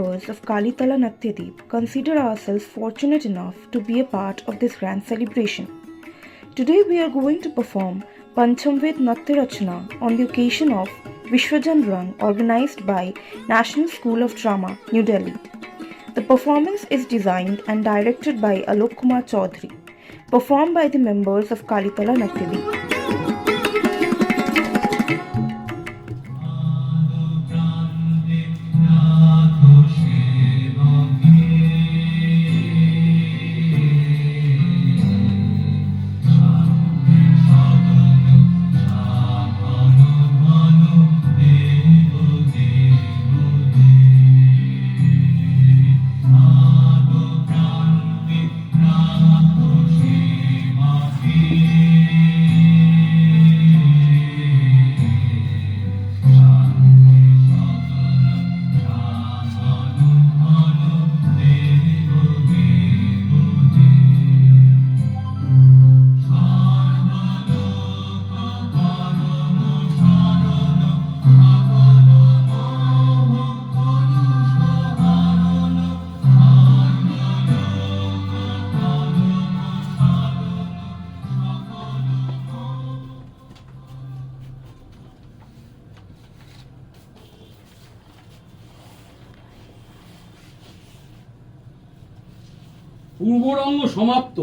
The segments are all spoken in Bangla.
members of Kalitala Natyadeep consider ourselves fortunate enough to be a part of this grand celebration. Today we are going to perform Panchamved Natya Rachana on the occasion of Vishwajan Rang organized by National School of Drama, New Delhi. The performance is designed and directed by Alok Kumar Chaudhary, performed by the members of Kalitala Natyadeep. পূর্বরঙ্গ সমাপ্ত।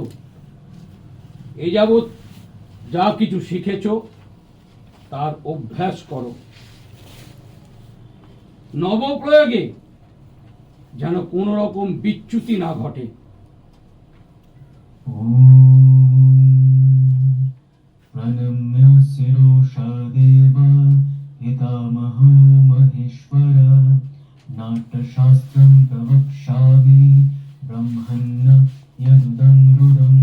এ যাবৎ যা কিছু শিখেছ তার অভ্যাস করো। নবপ্রয়োগে যেন কোনো রকম বিচ্যুতি না ঘটে। প্রণম্য শিরোষা দেব পিতামহো মহেশ্বর নাট্যশাস্ত্রম প্রবক্ষ্যামি ব্রহ্মণ্য যদুদং রুদং।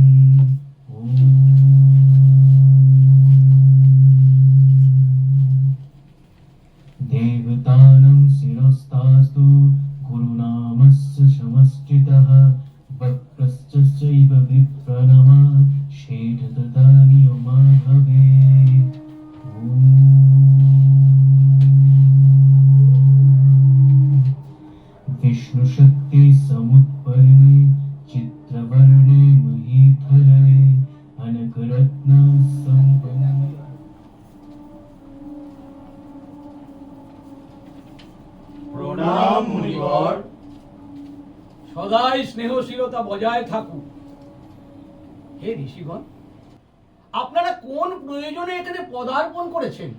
দেবতানাং শিরস্তাস্তু গুরুনামস্য সমষ্টিতঃ বক্রশ্চ চৈব বিপ্রণমা শেঠ তথা নিয়মা ভবেৎ। विष्णु शक्ति समुत्पर्णे चित्रवर्णे महीधरे अनक रत्न संपन्ने। প্রণাম মুনিবর। সদাই স্নেহশীলতা বজায় থাকুক। হে ঋষিগণ, আপনারা কোন প্রয়োজনে এখানে পদার্পণ করেছেন?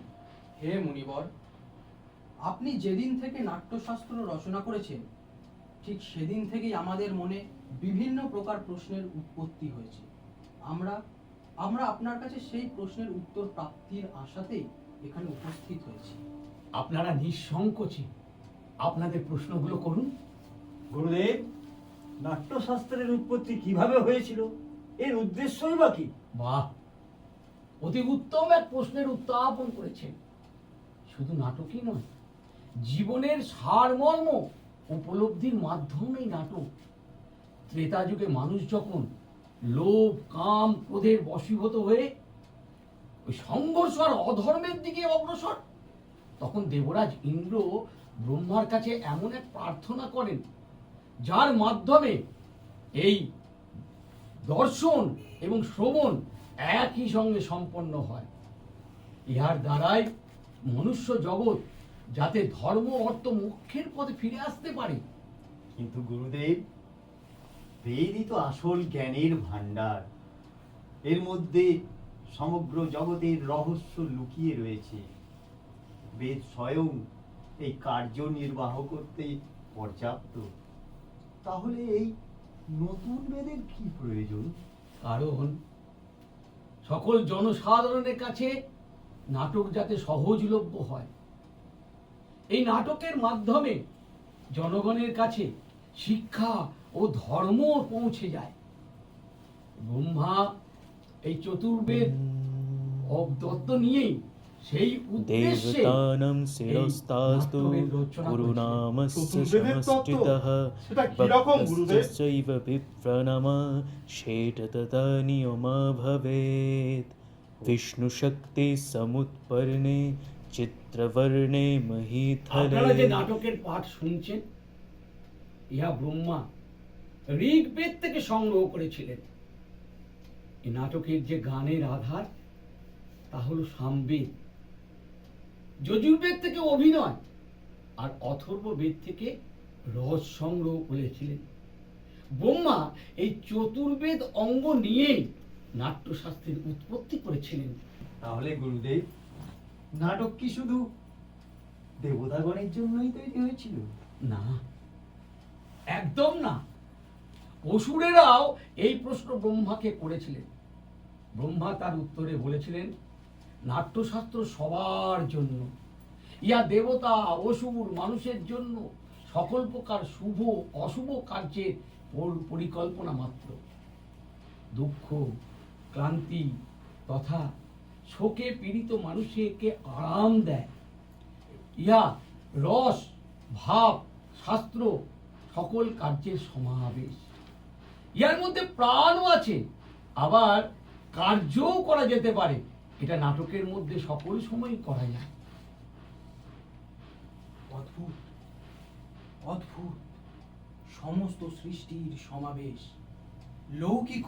হে মুনিবর, আপনি যেদিন থেকে নাট্যশাস্ত্র রচনা করেছেন ঠিক সেদিন থেকেই আমাদের মনে বিভিন্ন প্রকার প্রশ্নের উৎপত্তি হয়েছে। আমরা আপনার কাছে সেই প্রশ্নের উত্তর প্রাপ্তির আশাতেই এখানে উপস্থিত হয়েছি। আপনারা নিঃসংকোচে আপনাদের প্রশ্নগুলো করুন। গুরুদেব, নাট্যশাস্ত্রের উৎপত্তি কিভাবে হয়েছিল, এর উদ্দেশ্যই বা কি? বাহ, অতি উত্তম এক প্রশ্নের উত্থাপন করেছেন। শুধু নাটকই নয়, জীবনের সারমর্ম উপলব্ধির মাধ্যমেই নাটক। ত্রেতা যুগে মানুষ যখন লোভ কাম ক্রোধের বশীভূত হয়ে ওই সংঘর্ষ আর অধর্মের দিকে অগ্রসর, তখন দেবরাজ ইন্দ্র ব্রহ্মার কাছে এমন এক প্রার্থনা করেন যার মাধ্যমে এই দর্শন এবং শ্রবণ একই সঙ্গে সম্পন্ন হয়। ইহার দ্বারাই মনুষ্য জগৎ যাতে ধর্ম অর্থ মোক্ষের পথে ফিরে আসতে পারে। কিন্তু গুরুদেব, বেদই তো আসল জ্ঞানের ভান্ডার। এর মধ্যে সমগ্র জগতের রহস্য লুকিয়ে রয়েছে। বেদ স্বয়ং এই কার্য নির্বাহ করতে পর্যাপ্ত। তাহলে এই নতুন বেদের কি প্রয়োজন? কারণ সকল জনসাধারণের কাছে নাটক যাতে সহজলভ্য হয়, এই নাটকের মাধ্যমে জনগণের কাছে শিক্ষা ও ধর্ম পৌঁছে যায়। ব্রহ্মা এই চতুর্বেদ দত্ত নিয়েই সেই উদ্দেশ্যে দেবতানাং শিরস্তাস্তু গুরুনামস্য সমষ্টিতঃ বক্রশ্চৈব বিপ্রণমা শেঠ তথা নিয়মা ভবেৎ। विष्णु शक्ति समुत्पर्णे चित्रवर्णे আপনারা যে महीधरे। নাটকের পাঠ শুনছেন ইহা ব্রহ্মা ঋগ্বেদ থেকে সংগ্রহ করেছিলেন। এই নাটকের যে গানের আধার তা হলো সামবেদ, যজুর্বেদ থেকে অভিনয়, আর অথর্ববেদ থেকে রস সংগ্রহ করেছিলেন। ব্রহ্মা এই চতুর্বেদ অঙ্গ নিয়েই নাট্যশাস্ত্রের উৎপত্তি করেছিলেন। তাহলে গুরুদেব, নাটক কি শুধু দেবতাগণের জন্যই তৈরি হয়েছিল? না, একদম না। অসুরেরাও এই প্রশ্ন ব্রহ্মাকে করেছিলেন। ব্রহ্মা তার উত্তরে বলেছিলেন, নাট্যশাস্ত্র সবার জন্য, ইয়া দেবতা, অসুর, মানুষের জন্য সকল প্রকার শুভ অশুভ কার্যের পরিকল্পনা মাত্র। দুঃখ, ক্লান্তি তথা শোকে পীড়িত মানুষকে আরাম দেয়। ইহা রস, ভাব, শাস্ত্র সকল কার্যের সমাবেশ। ইহার মধ্যে প্রাণও আছে, আবার কার্যও করা যেতে পারে। এটা নাটকের মধ্যে সকল সময় করা যায়। অদ্ভুত, অদ্ভুত, সমস্ত সৃষ্টির সমাবেশ, লৌকিক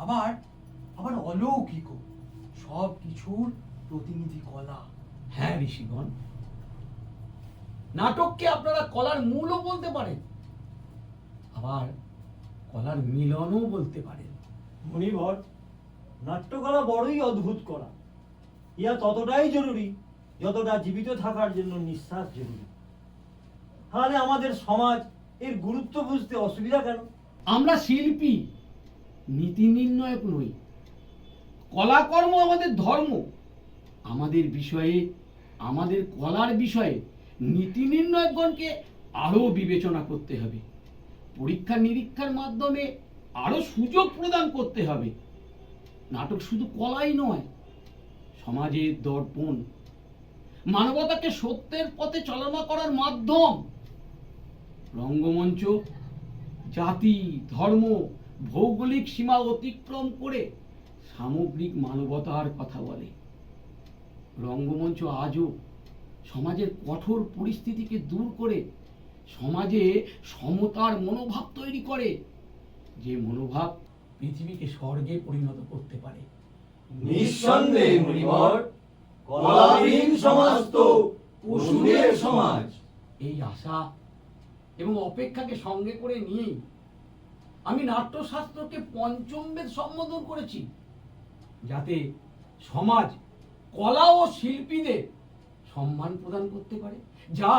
আবার আবার অলৌকিক, সব কিছুর প্রতিনিধি কলা। হ্যাঁ ঋষিগণ, নাটককে আপনারা কলার মূলও বলতে পারেন, আবার কলার মিলনও বলতে পারেন। মণিবর, নাট্যকলা বড়ই অদ্ভুত কলা। ইহা ততটাই জরুরি যতটা জীবিত থাকার জন্য নিঃশ্বাস জরুরি। তাহলে আমাদের সমাজ এর গুরুত্ব বুঝতে অসুবিধা কেন? আমরা শিল্পী, নীতি নির্ণয়ক নই। কলাকর্ম আমাদের ধর্ম। আমাদের বিষয়ে, আমাদের কলার বিষয়ে নীতি নির্ণয়কগণকে আরো বিবেচনা করতে হবে। পরীক্ষা নিরীক্ষার মাধ্যমে আরো সুযোগ প্রদান করতে হবে। নাটক শুধু কলাই নয়, সমাজের দর্পণ, মানবতাকে সত্যের পথে চালনা করার মাধ্যম। রঙ্গমঞ্চ জাতি, ধর্ম, ভৌগোলিক সীমা অতিক্রম করে সামগ্রিক মানবতার কথা বলে। রঙ্গমঞ্চ আজও সমাজের কঠোর পরিস্থিতিকে দূর করে সমাজে সমতার মনোভাব তৈরি করে, যে মনোভাব পৃথিবীকে স্বর্গে পরিণত করতে পারে। নিঃসন্দেহে মণিবর, কলাবিহীন সমাজ তো পশুদের সমাজ। এই আশা এবং অপেক্ষাকে সঙ্গে করে নিয়েই আমি নাট্যশাস্ত্রকে পঞ্চম বেদ সম্বোধন করেছি, যাতে সমাজ কলা ও শিল্পীদের সম্মান প্রদান করতে পারে, যা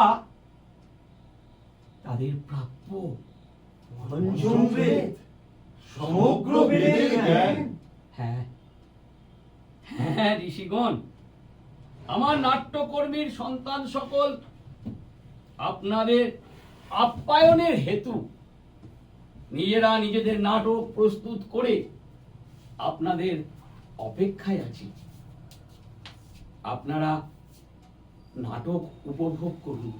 তাদের প্রাপ্য। পঞ্চম বেদ, সমগ্র বেদের জ্ঞান। হ্যাঁ হ্যাঁ ঋষিগণ, আমার নাট্যকর্মীর সন্তান সকল আপনাদের আপ্যায়নের হেতু নিজেরা নিজেদের নাটক প্রস্তুত করে আপনাদের অপেক্ষায় আছি। আপনারা নাটক উপভোগ করুন।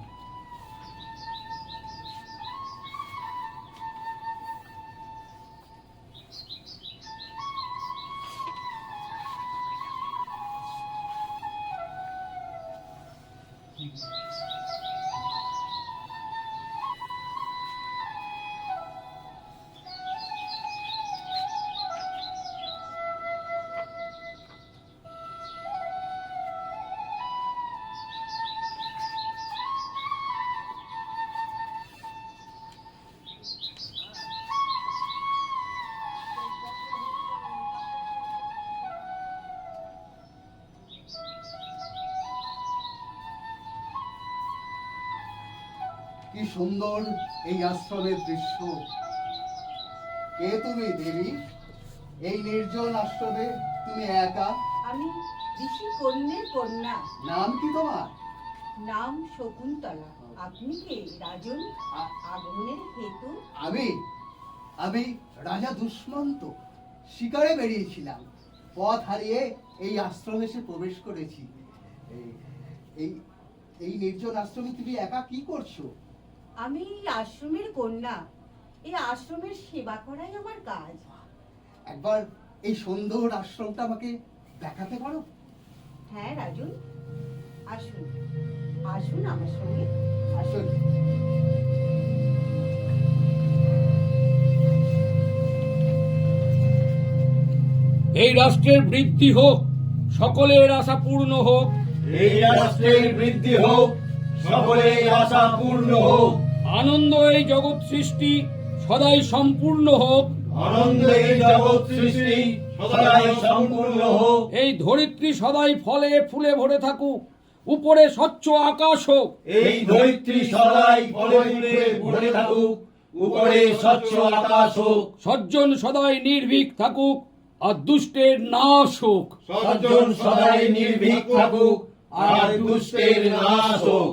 কি সুন্দর এই আশ্রমের দৃশ্য। কে তুমি দেবী? এই নির্জন আশ্রমে তুমি একা? আমি ঋষি কন্যের কন্যা। নাম কি তোমার? নাম শকুন্তলা। আপনি কে রাজন? আগমনের হেতু? আমি রাজা দুষ্মন্ত। শিকারে বেরিয়েছিলাম, পথ হারিয়ে এই আশ্রমে এসে প্রবেশ করেছি। এই নির্জন আশ্রমে তুমি একা কি করছো? আমি এই আশ্রমের কন্যা। এই আশ্রমের সেবা করাই আমার কাজ। একবার এই সুন্দর আশ্রমটা আমাকে দেখাতে পারো? হ্যাঁ রাজন, আসুন আসুন আমার সঙ্গে। আসুন। এই রাষ্ট্রের বৃদ্ধি হোক, সকলের আশা পূর্ণ হোক। এই রাষ্ট্রের বৃদ্ধি হোক, সকলের আশা পূর্ণ হোক। আনন্দ এই জগৎ সৃষ্টি সদাই সম্পূর্ণ হোক। আনন্দ এই জগৎ সৃষ্টি সদাই সম্পূর্ণ হোক। এই ধরিত্রী সদাই ফলে ফুলে ভরে থাকুক, উপরে স্বচ্ছ আকাশ হোক। এই ধরিত্রী সদাই ফলে ফুলে ভরে থাকুক, উপরে স্বচ্ছ আকাশ হোক। সজ্জন সদাই নির্ভীক থাকুক, আর দুষ্টের নাশ হোক। সজ্জন সদাই নির্ভীক থাকুক, আর দুষ্টের নাশ হোক।